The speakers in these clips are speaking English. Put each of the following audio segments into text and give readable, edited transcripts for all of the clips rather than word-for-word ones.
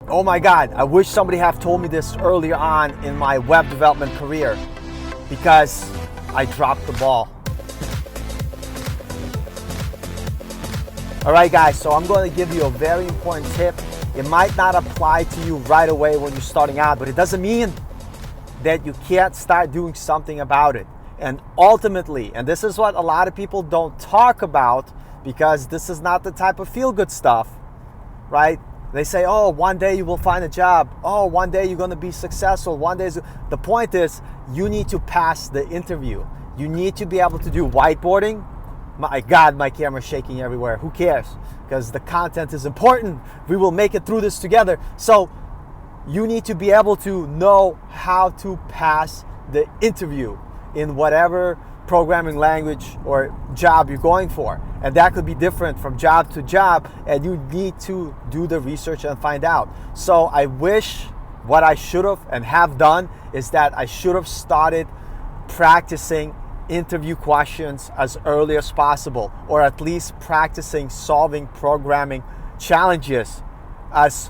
oh my God, I wish somebody had told me this earlier on in my web development career, because I dropped the ball. All right, guys, so I'm going to give you a very important tip. It might not apply to you right away when you're starting out, but it doesn't mean that you can't start doing something about it. And ultimately, and this is what a lot of people don't talk about, because this is not the type of feel-good stuff, right? They say, oh, one day you will find a job. Oh, one day you're going to be successful. One day. The point is, you need to pass the interview. You need to be able to do whiteboarding. My God, my camera's shaking everywhere. Who cares? Because the content is important. We will make it through this together. So you need to be able to know how to pass the interview in whatever programming language or job you're going for. And that could be different from job to job, and you need to do the research and find out. So I wish what I should have and have done is that I should have started practicing interview questions as early as possible, or at least practicing solving programming challenges as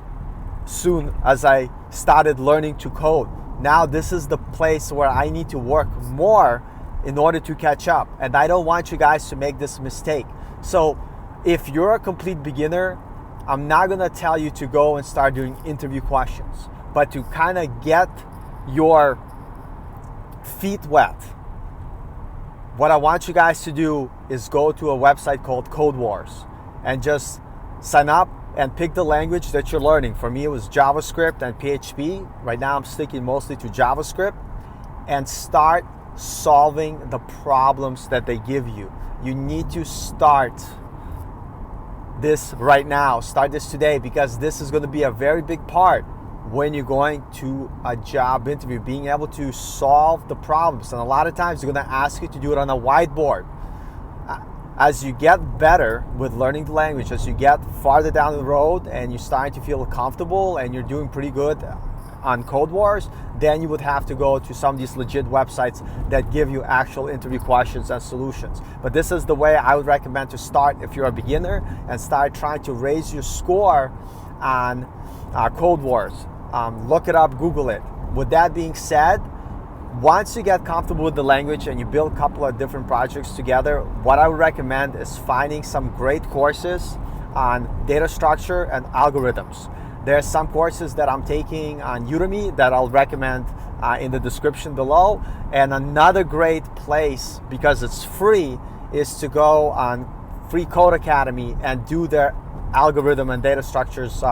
soon as I started learning to code. Now this is the place where I need to work more in order to catch up, and I don't want you guys to make this mistake. So if you're a complete beginner, I'm not gonna tell you to go and start doing interview questions, but to kind of get your feet wet, what I want you guys to do is go to a website called Code Wars and just sign up and pick the language that you're learning. For me, it was JavaScript and PHP. Right now I'm sticking mostly to JavaScript, and start solving the problems that they give you. You need to start this right now. Start this today, because this is going to be a very big part when you're going to a job interview, being able to solve the problems. And a lot of times they're going to ask you to do it on a whiteboard. As you get better with learning the language, as you get farther down the road and you're starting to feel comfortable and you're doing pretty good on Code Wars, then you would have to go to some of these legit websites that give you actual interview questions and solutions. But this is the way I would recommend to start if you're a beginner, and start trying to raise your score on Code Wars. Look it up, Google it. With that being said, once you get comfortable with the language and you build a couple of different projects together, what I would recommend is finding some great courses on data structure and algorithms. There's some courses that I'm taking on Udemy that I'll recommend in the description below. And another great place, because it's free, is to go on Free Code Academy and do their algorithm and data structures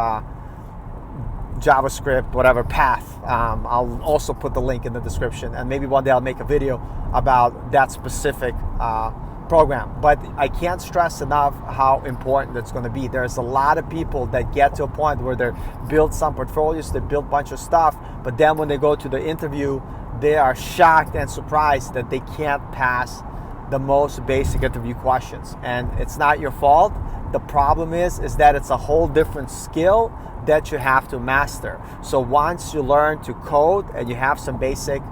JavaScript, whatever path. I'll also put the link in the description, and maybe one day I'll make a video about that specific program. But I can't stress enough how important it's going to be. There's a lot of people that get to a point where they build some portfolios, they build a bunch of stuff, but then when they go to the interview, they are shocked and surprised that they can't pass the most basic interview questions. And it's not your fault. The problem is that it's a whole different skill that you have to master. So once you learn to code and you have some basic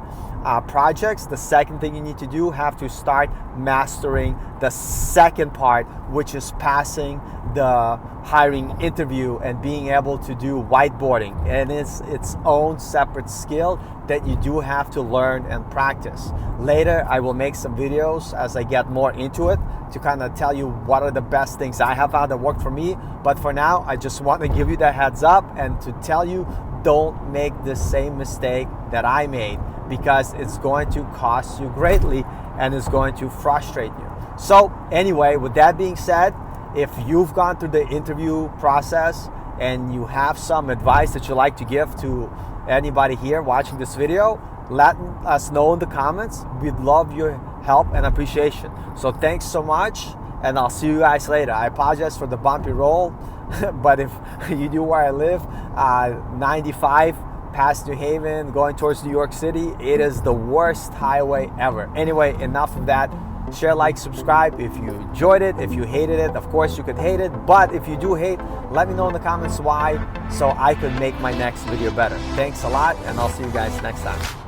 projects, the second thing you need to do, have to start mastering the second part, which is passing the hiring interview and being able to do whiteboarding. And it's its own separate skill that you do have to learn and practice. Later, I will make some videos as I get more into it to kind of tell you what are the best things I have found that worked for me. But for now, I just want to give you that heads up and to tell you, don't make the same mistake that I made, because it's going to cost you greatly and it's going to frustrate you. So anyway, with that being said, if you've gone through the interview process and you have some advice that you'd like to give to anybody here watching this video, let us know in the comments. We'd love your help and appreciation. So thanks so much, and I'll see you guys later. I apologize for the bumpy roll, but if you do where I live, 95 past New Haven, going towards New York City, it is the worst highway ever. Anyway, enough of that. Share, like, subscribe if you enjoyed it. If you hated it, of course you could hate it, but if you do hate, let me know in the comments why, so I could make my next video better. Thanks a lot, and I'll see you guys next time.